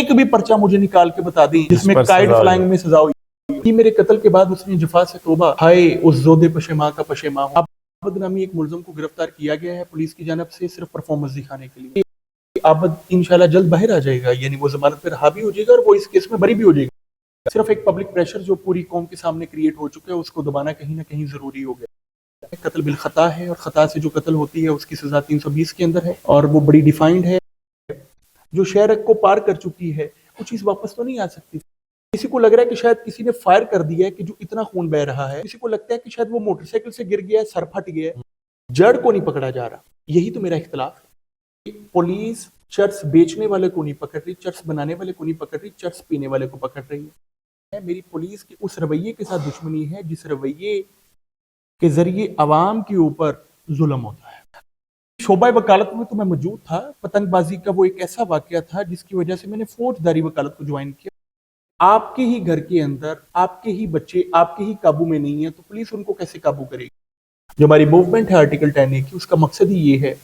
एक भी पर्चा मुझे निकाल के बता दी जिसमें काइट फ्लाइंग में सजा हुई कि मेरे कत्ल के बाद उसने जफा से तौबा, हाय उस जोदे पशेमा का पशेमा। आबद नामी एक मुलजम को गिरफ्तार किया गया है पुलिस की जानब से सिर्फ परफॉर्मेंस दिखाने के लिए। आबद इंशाल्लाह जल्द बाहर आ जाएगा, यानी वो जमानत पर हावी हो जाएगा और वो इस केस में बरी भी हो जाएगा। सिर्फ एक पब्लिक प्रेशर जो पूरी कौम के सामने क्रिएट हो चुका है उसको दबाना कहीं ना कहीं जरूरी हो गया। कत्ल बिल खता है और खता से जो कत्ल होती है उसकी सजा 320 के अंदर है और वो बड़ी डिफाइंड है। जो शहर को पार कर चुकी है वो चीज वापस तो नहीं आ सकती। किसी को लग रहा है कि शायद किसी ने फायर कर दिया है कि जो इतना खून बह रहा है, किसी को लगता है कि शायद वो मोटरसाइकिल से गिर गया है, सर फट गया है, जड़ को नहीं पकड़ा जा रहा। यही तो मेरा इख्तिलाफ है। पुलिस चर्च बेचने वाले को नहीं पकड़ रही, चर्च बनाने वाले को नहीं पकड़ रही, चर्च पीने वाले को पकड़ रही है। मेरी पुलिस के उस रवैये के साथ दुश्मनी है जिस रवैये के जरिए अवाम के ऊपर जुल्म होता है। शोबा वकालत में तो मैं मौजूद था। पतंगबाजी का वो एक ऐसा वाकया था जिसकी वजह से मैंने फौजदारी वकालत को ज्वाइन किया। आपके ही घर के अंदर आपके ही बच्चे आपके ही काबू में नहीं है तो पुलिस उनको कैसे काबू करेगी? जो हमारी मूवमेंट है आर्टिकल 10A की, उसका मकसद ही ये है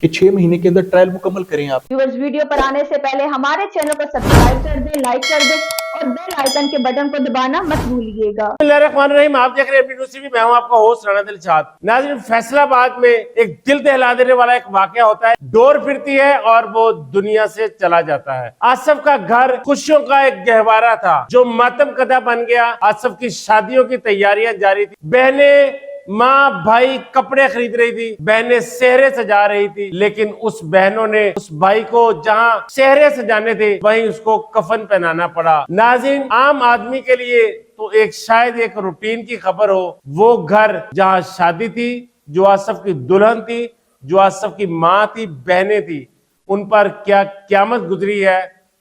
कि 6 महीने के अंदर ट्रायल मुकम्मल करें। आप व्यूअर्स, वीडियो पर आने से पहले हमारे चैनल को सब्सक्राइब कर दें, लाइक कर दें और बेल आइकन के बटन को दबाना मत भूलिएगा। आप देख रहे हैं, मैं हूं आपका होस्ट राना दिलशाद। नाज़रीन, फैसलाबाद में एक दिल दहला देने वाला एक वाकया होता है। डोर फिरती है और वो दुनिया से चला जाता है। आसफ का घर खुशियों का एक गहवारा था जो मातम कदा बन गया। आसफ की शादियों की तैयारियां जारी थी। बहनें माँ भाई कपड़े खरीद रही थी, बहनें सेहरे सजा रही थी, लेकिन उस बहनों ने उस भाई को जहाँ सेहरे सजाने थे वहीं उसको कफन पहनाना पड़ा। नाज़रीन, आम आदमी के लिए तो शायद एक रूटीन की खबर हो। वो घर जहाँ शादी थी, जो आसफ की दुल्हन थी, जो आसफ की माँ थी, बहनें थी, उन पर क्या क़यामत गुजरी है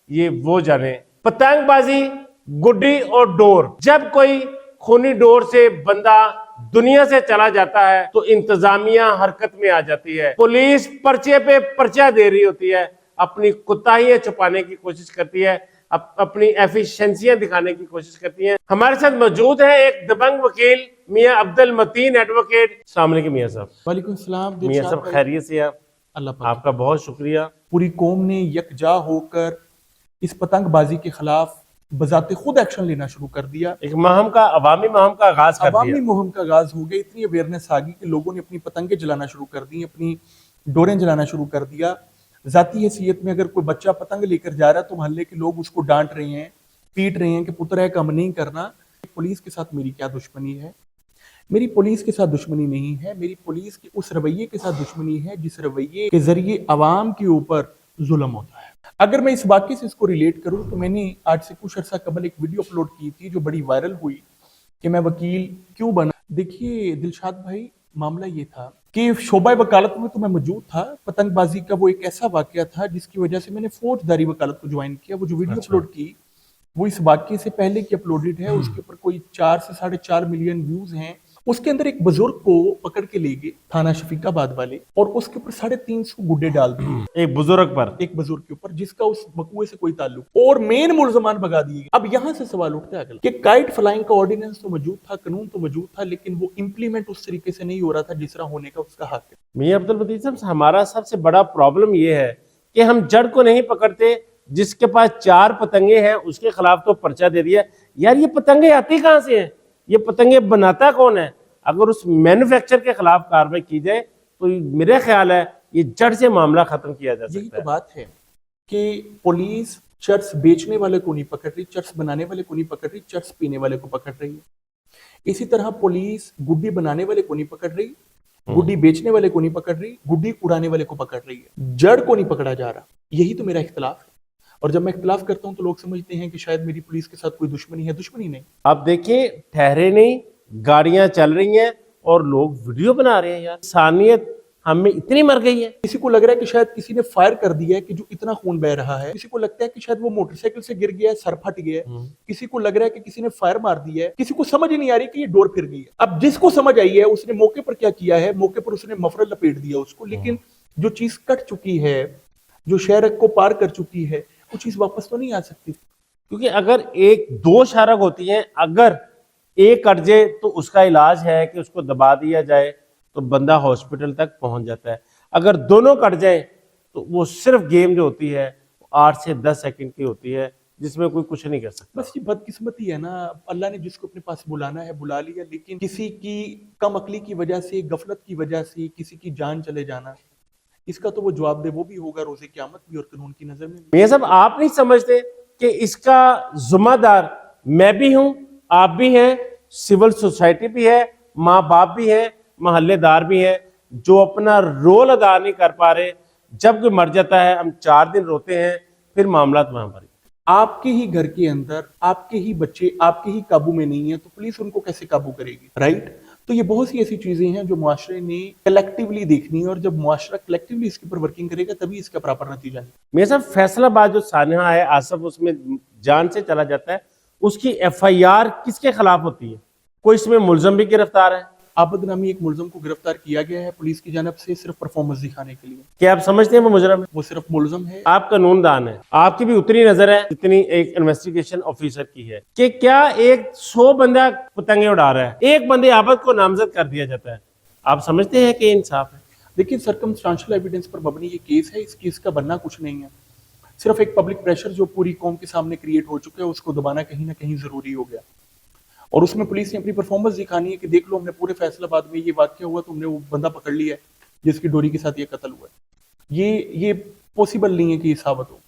ये वो जाने। पतंगबाजी, गुड्डी और डोर। जब कोई खूनी डोर से बंदा दुनिया से चला जाता है तो इंतजामिया हरकत में आ जाती है। पुलिस पर्चे पे पर्चा दे रही होती है, अपनी कोताहियां छुपाने की कोशिश करती है, अपनी एफिशिएंसियां दिखाने की कोशिश करती है। हमारे साथ मौजूद है एक दबंग वकील मियां अब्दुल मतीन एडवोकेट। अस्सलाम वालेकुम मियां साहब। वालेकुम सलाम। मियां साहब खैरियत से हैं? अल्लाह आपका बहुत शुक्रिया। पूरी कौम ने यकजा होकर इस पतंगबाजी के खिलाफ बजाते खुद एक्शन लेना शुरू कर दिया। एक मुहिम का अवामी मुहिम का आगाज कर दिया। अवामी मुहिम का आगाज हो गया। इतनी अवेयरनेस आ गई कि लोगों ने अपनी पतंगे जलाना शुरू कर दी, अपनी डोरें जलाना शुरू कर दिया। जाती हैसियत में अगर कोई बच्चा पतंग लेकर जा रहा है तो मोहल्ले के लोग उसको डांट रहे हैं, पीट रहे हैं कि पुत्र है, कम नहीं करना। पुलिस के साथ मेरी क्या दुश्मनी है? मेरी पुलिस के साथ दुश्मनी नहीं है, मेरी पुलिस के उस रवैये के साथ दुश्मनी है जिस रवैये के जरिए अवाम के ऊपर जुल्म होता है। अगर मैं इस वाक्य से इसको रिलेट करूं तो मैंने आज से कुछ अर्सा कबल एक वीडियो अपलोड की थी जो बड़ी वायरल हुई कि मैं वकील क्यों बना। देखिए दिलशाद भाई, मामला ये था कि शोबा वकालत में तो मैं मौजूद था। पतंगबाजी का वो एक ऐसा वाकया था जिसकी वजह से मैंने फौजदारी वकालत को ज्वाइन किया। वो जो वीडियो अपलोड की वो इस वाक्य से पहले की अपलोडेड है। उसके ऊपर कोई 4 से 4.5 मिलियन व्यूज हैं। उसके अंदर एक बुजुर्ग को पकड़ के ले गए थाना शफीकाबाद वाले और उसके ऊपर 350 गुड्डे डाल दिए एक बुजुर्ग के ऊपर जिसका उस बकुए से कोई ताल्लुक, और मेन मुलजमान भगा दिए गए। अब यहाँ से सवाल उठता है अगला कि काइट फ्लाइंग का ऑर्डिनेंस तो मौजूद था, कानून तो मौजूद था, लेकिन वो इंप्लीमेंट उस तरीके से नहीं हो रहा था जिस तरह होने का उसका हक है। मियां अब्दुल मतीन साहब, हमारा सबसे बड़ा प्रॉब्लम ये है कि हम जड़ को नहीं पकड़ते। जिसके पास 4 पतंगे हैं उसके खिलाफ तो पर्चा दे दिया। यार ये पतंगे आती कहाँ से हैं? ये पतंगे बनाता कौन है? अगर उस मैन्युफैक्चर के खिलाफ कार्रवाई की जाए तो मेरे ख्याल है ये जड़ से मामला खत्म किया जा सकता है। यही तो बात है कि पुलिस चर्च बेचने वाले को नहीं पकड़ रही, चर्च बनाने वाले को नहीं पकड़ रही, चर्च पीने वाले को पकड़ रही है। इसी तरह पुलिस गुड्डी बनाने वाले को नहीं पकड़ रही, गुड्डी बेचने वाले को नहीं पकड़ रही, गुड्डी उड़ाने वाले को पकड़ रही है, जड़ को नहीं पकड़ा जा रहा। यही तो मेरा इख्तिलाफ है। और जब मैं इख्तिलाफ करता हूं तो लोग समझते हैं कि शायद मेरी पुलिस के साथ कोई दुश्मनी है। दुश्मनी नहीं। आप देखिए, ठहरे नहीं, गाड़ियां चल रही हैं और लोग वीडियो बना रहे हैं। यार इंसानियत हमें इतनी मर गई है। किसी को लग रहा है कि शायद किसी ने फायर कर दिया है कि जो इतना खून बह रहा है। किसी को लगता है कि शायद वो मोटरसाइकिल से गिर गया है, सर फट गया है। किसी को लग रहा है कि किसी ने फायर मार दिया है। किसी को समझ ही नहीं आ रही कि ये डोर फिर गई है। अब जिसको समझ आई है उसने मौके पर क्या किया है, मौके पर उसने मफरल लपेट दिया उसको। लेकिन जो चीज कट चुकी है, जो शहर को पार कर चुकी है, वो चीज वापस तो नहीं आ सकती। क्योंकि अगर 1-2 शारक होती हैं, अगर एक कट जाए तो उसका इलाज है कि उसको दबा दिया जाए तो बंदा हॉस्पिटल तक पहुंच जाता है। अगर दोनों कट जाए तो वो सिर्फ गेम जो होती है 8 से 10 सेकंड की होती है, जिसमें कोई कुछ नहीं कर सकता। बस ये बदकिस्मती है ना, अल्लाह ने जिसको अपने पास बुलाना है बुला लिया, लेकिन किसी की कम अकली की वजह से, गफलत की वजह से किसी की जान चले जाना, इसका तो वो जवाब दे वो भी होगा रोजे क़यामत भी और कानून की नजर में भी। मियां साहब, आप नहीं समझते कि इसका जिम्मेदार मैं भी हूं, आप भी हैं, सिविल सोसाइटी भी है, माँ बाप भी है, मोहल्लेदार भी हैं, जो अपना रोल अदा नहीं कर पा रहे। जब कोई मर जाता है हम 4 दिन रोते हैं, फिर मामला वहां पर। आपके ही घर के अंदर आपके ही बच्चे आपके ही काबू में नहीं है तो पुलिस उनको कैसे काबू करेगी, राइट? तो ये बहुत सी ऐसी चीजें हैं जो मुआशरे ने कलेक्टिवली देखनी है, और जब मुआशरा कलेक्टिवली इसके ऊपर वर्किंग करेगा तभी इसका प्रॉपर नतीजा नहीं। मेरे साहब, फैसलाबाद जो सानहा है, आसफ उसमें जान से चला जाता है, उसकी FIR किसके खिलाफ होती है? कोई इसमें मुलजम भी गिरफ्तार है? आबद नामी एक मुलजम को गिरफ्तार किया गया है पुलिस की जानब से, सिर्फ परफॉर्मेंस दिखाने के लिए। क्या आप समझते हैं वो मुजरम है? वो सिर्फ मुलजम है। आप कानूनदान है, आपकी भी उतनी नजर है जितनी एक इन्वेस्टिगेशन ऑफिसर की है कि क्या एक 100 बंदा पतंगे उड़ा रहा है, एक बंदे आबद को नामजद कर दिया जाता है? आप समझते हैं कि इंसाफ है? देखिए, सर्कमस्टांशियल एविडेंस पर मबनी ये केस है, इस केस का बनना कुछ नहीं है, सिर्फ एक पब्लिक प्रेशर जो पूरी कौम के सामने क्रिएट हो चुका है उसको दबाना कहीं ना कहीं जरूरी हो गया। और उसमें पुलिस ने अपनी परफॉर्मेंस दिखानी है कि देख लो, हमने पूरे फैसलाबाद में ये वाकया हुआ तो हमने वो बंदा पकड़ लिया है जिसकी डोरी के साथ ये कत्ल हुआ है। ये पॉसिबल नहीं है कि ये साबित हो।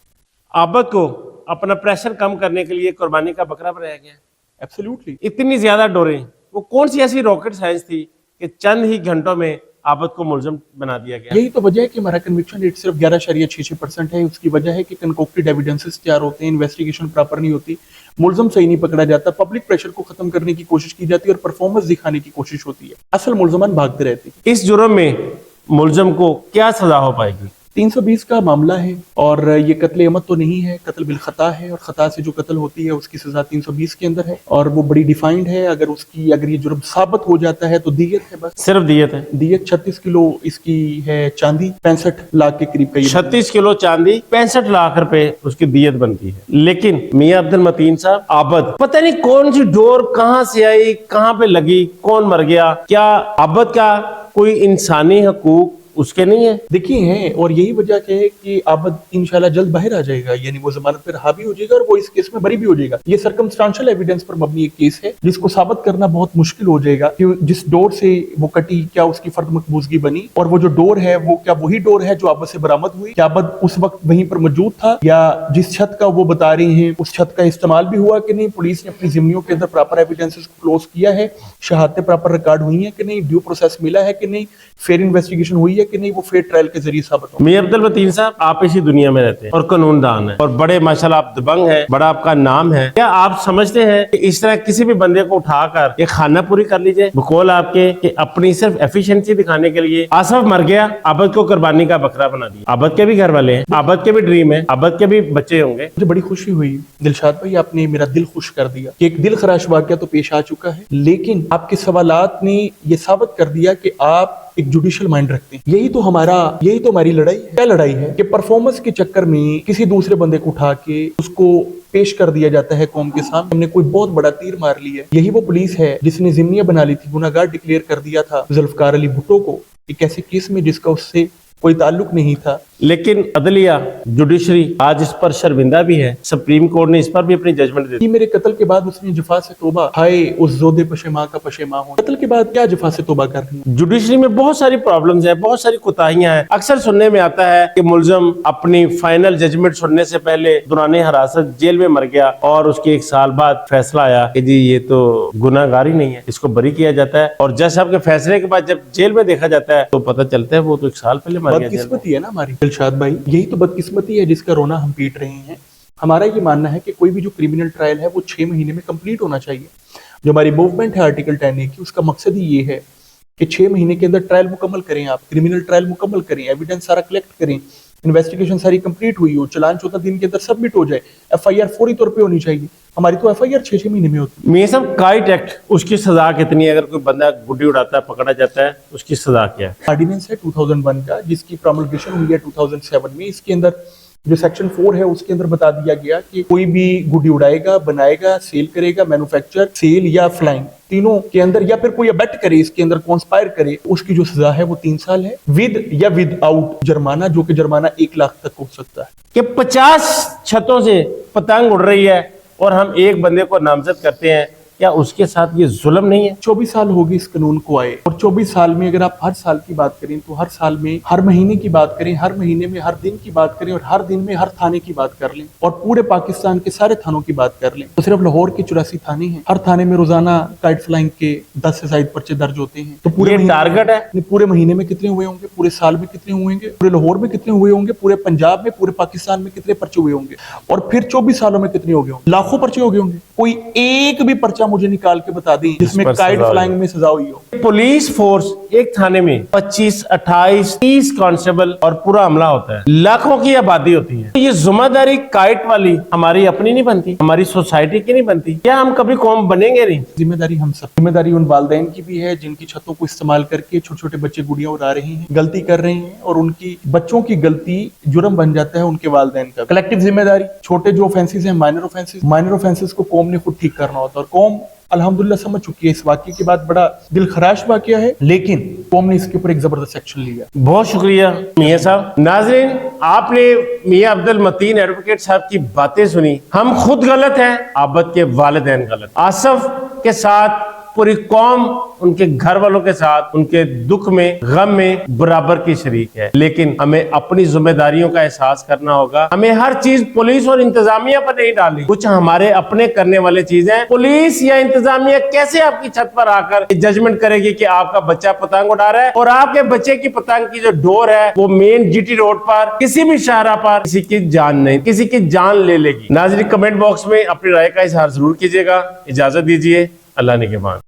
आबद को अपना प्रेशर कम करने के लिए कुर्बानी का बकरा बनाया गया। एब्सोल्युटली। इतनी ज्यादा डोरें, वो कौन सी ऐसी रॉकेट साइंस थी कि चंद ही घंटों में आबद को मुलजम बना दिया गया? यही तो वजह है कि हमारा कन्विक्शन रेट सिर्फ 11.66% है। उसकी वजह है कि कनकोक्टेड एविडेंसेस तैयार होते हैं, इन्वेस्टिगेशन प्रॉपर नहीं होती, मुलजम सही नहीं पकड़ा जाता, पब्लिक प्रेशर को खत्म करने की कोशिश की जाती है और परफॉर्मेंस दिखाने की कोशिश होती है, असल मुलजमान भागते रहते हैं। इस जुर्म में मुलजम को क्या सजा हो पाएगी? 320 का मामला है और ये कत्ल अमद तो नहीं है, कत्ल बिल खता है, और खता से जो कत्ल होती है उसकी सजा 320 के अंदर है और वो बड़ी डिफाइंड है। अगर ये जुर्म साबित हो जाता है तो दियत है, बस सिर्फ दियत है। दियत 36 किलो इसकी है चांदी, 65 लाख के करीब का। 36 किलो चांदी, 65 लाख रुपए उसकी दियत बनती है। लेकिन मियां अब्दुल मतीन साहब, आबद पता नहीं कौन सी डोर कहां से आई, कहां पे लगी, कौन मर गया? क्या आबद का कोई इंसानी हकूक उसके नहीं है? देखिए हैं, और यही वजह है कि आबद इंशाल्लाह जल्द बाहर आ जाएगा, यानी वो जमानत पर हावी हो जाएगा और वो इस केस में बरी भी हो जाएगा। ये सर्कमस्टांशियल एविडेंस पर मबनी एक केस है जिसको साबित करना बहुत मुश्किल हो जाएगा कि जिस डोर से वो कटी क्या उसकी फर्द मकबूजगी बनी, और वो जो डोर है वो क्या वही डोर है जो आबद से बरामद हुई? क्या आबद उस वक्त वहीं पर मौजूद था, या जिस छत का वो बता रहे हैं उस छत का इस्तेमाल भी हुआ कि नहीं? पुलिस ने अपनी जिम्मियों के अंदर प्रॉपर एविडेंसेस को क्लोज किया है, शहादतें प्रॉपर रिकॉर्ड हुई है कि नहीं, ड्यू प्रोसेस मिला है कि नहीं, फेयर इन्वेस्टिगेशन हुई है कि नहीं, वो फेयर ट्रायल के जरिए साबित हो। मियां अब्दुल मतीन साहब, आप इसी दुनिया में रहते हैं और कानूनदान है और बड़े माशाल्लाह आप दबंग हैं, बड़ा आपका नाम है। क्या आप समझते हैं कि इस तरह किसी भी बंदे को उठाकर एक खाना पूरी कर लीजिए बकौल आपके कि अपनी सिर्फ एफिशिएंसी दिखाने के लिए? आसफ मर गया, आबद को कुर्बानी का बकरा बना दिया। आबद के भी घर वाले हैं, आबद के भी ड्रीम है, आबद के भी बच्चे होंगे। मुझे बड़ी खुशी हुई दिलशाद भाई, आपने मेरा दिल खुश कर दिया कि एक दिल खराश वाकया तो पेश आ चुका है, लेकिन आपके सवालात ने ये साबित कर दिया कि आप एक जुडिशियल माइंड रखते हैं। यही तो हमारी लड़ाई है। क्या लड़ाई है कि परफॉर्मेंस के चक्कर में किसी दूसरे बंदे को उठा के उसको पेश कर दिया जाता है कौम के सामने, हमने कोई बहुत बड़ा तीर मार लिया। यही वो पुलिस है जिसने जिम्मिया बना ली थी, गुनाहगार डिक्लेयर कर दिया था जुल्फकार अली भुट्टो को एक ऐसे केस में जिसका उससे कोई ताल्लुक नहीं था। लेकिन अदलिया जुडिशरी आज इस पर शर्मिंदा भी है। सुप्रीम कोर्ट ने इस पर भी अपनी जजमेंट दी। मेरे कत्ल के बाद उसने जफा से तौबा, हाय उस जोदे पशेमा का पशेमा हो। कत्ल के बाद क्या जफा से तौबा कर रही है? जुडिशरी में बहुत सारी प्रॉब्लम्स हैं, बहुत सारी कोताहियां हैं। अक्सर सुनने में आता है कि मुलजम अपनी फाइनल जजमेंट सुनने से पहले दौराने हिरासत जेल में मर गया और उसके 1 साल बाद फैसला आया कि जी ये तो गुनाहगारी नहीं है, इसको बरी किया जाता है। और जज साहब के फैसले के बाद जब जेल में देखा जाता है तो पता चलता है वो तो 1 साल पहले मर गया। बदकिस्मती है ना हमारी दिलशाद भाई, यही तो बदकिस्मती है जिसका रोना हम पीट रहे हैं। हमारा ये मानना है कि कोई भी जो क्रिमिनल ट्रायल है वो 6 महीने में कंप्लीट होना चाहिए। जो हमारी मूवमेंट है आर्टिकल 10A की, उसका मकसद ही ये है कि 6 महीने के अंदर ट्रायल मुकम्मल करें, आप क्रिमिनल ट्रायल मुकम्मल करें, एविडेंस सारा कलेक्ट करें, इन्वेस्टिगेशन सारी कंप्लीट हुई हो, चलान 14 दिन के अंदर सबमिट हो जाए, FIR फौरी तौर पे होनी चाहिए। हमारी तो FIR 6 महीने में होती है। मियां साहब, काइट एक्ट, उसकी सजा कितनी है? अगर कोई बंदा गुड्डी उड़ाता है, पकड़ा जाता है, उसकी सजा क्या है? ऑर्डिनेंस है 2001 का जिसकी प्रोमलगेशन हुई है 2007 में। इसके अंदर जो सेक्शन 4 है उसके अंदर बता दिया गया कि कोई भी गुड्डी उड़ाएगा, बनाएगा, सेल करेगा, मैन्युफैक्चर, सेल या फ्लाइंग, तीनों के अंदर या फिर कोई अबेट करे, इसके अंदर कॉन्स्पायर करे, उसकी जो सजा है वो 3 साल है, विद या विद आउट जुर्माना, जो कि जुर्माना 1 लाख तक हो सकता है। कि 50 छतों से पतंग उड़ रही है और हम एक बंदे को नामजद करते हैं, क्या उसके साथ ये जुल्म नहीं है? 24 साल होगी इस कानून को आए, और 24 साल में अगर आप हर साल की बात करें तो हर साल में, हर महीने की बात करें, हर महीने में हर दिन की बात करें, और हर दिन में हर थाने की बात कर लें, और पूरे पाकिस्तान के सारे थानों की बात कर लें, तो सिर्फ लाहौर के 84 थाने हैं। हर थाने में रोजाना काइट फ्लाइंग के 10 से ज्यादा पर्चे दर्ज होते हैं। तो पूरे टारगेट है, पूरे महीने में कितने हुए होंगे, पूरे साल में कितने हुए होंगे, पूरे लाहौर में कितने हुए होंगे, पूरे पंजाब में, पूरे पाकिस्तान में कितने पर्चे हुए होंगे, और फिर 24 सालों में कितने हो गए होंगे? लाखों पर्चे हो गए होंगे। कोई एक भी पर्चा मुझे निकाल के बता दी जिसमें काइट फ्लाइंग में सजा हुई हो। पुलिस फोर्स एक थाने में 25, 28, 30 कांस्टेबल और पूरा अमला होता है, लाखों की आबादी होती है। ये जिम्मेदारी काइट वाली हमारी अपनी नहीं बनती, हमारी सोसाइटी की नहीं बनती? क्या हम कभी कौम बनेंगे नहीं? जिम्मेदारी हम सब, जिम्मेदारी उन वालिदैन की भी है जिनकी छतों को इस्तेमाल करके छोटे छोटे बच्चे गुड़ियां उड़ा रहे हैं, गलती कर रहे हैं, और उनकी बच्चों की गलती जुर्म बन जाता है उनके वालिदैन का। कलेक्टिव जिम्मेदारी, छोटे जो ऑफेंसेस हैं, माइनर ऑफेंसेस को कौम ने खुद ठीक करना होता है, और कौम अल्हम्दुलिल्लाह समझ चुकी है। इस वाकये के बाद बड़ा दिल खराश वाकया है, लेकिन कौम ने इसके ऊपर एक जबरदस्त एक्शन लिया। बहुत शुक्रिया मियां साहब। नाज़रीन, आपने मियां अब्दुल मतीन एडवोकेट साहब की बातें सुनी। हम खुद गलत हैं, आबद के वालिदैन गलत। आसफ के साथ पूरी कौम उनके घर वालों के साथ उनके दुख में, गम में बराबर की शरीक है, लेकिन हमें अपनी जिम्मेदारियों का एहसास करना होगा। हमें हर चीज पुलिस और इंतजामिया पर नहीं डाली, कुछ हमारे अपने करने वाले चीजें। पुलिस या इंतजामिया कैसे आपकी छत पर आकर जजमेंट करेगी कि आपका बच्चा पतंग उड़ा रहा है, और आपके बच्चे की पतंग की जो डोर है वो मेन जीटी रोड पर किसी भी शाहरा पर किसी की जान नहीं, किसी की जान ले लेगी। नाज़रीन, कमेंट बॉक्स में अपनी राय का इजहार जरूर कीजिएगा। इजाजत दीजिए, अल्लाह निगहबान।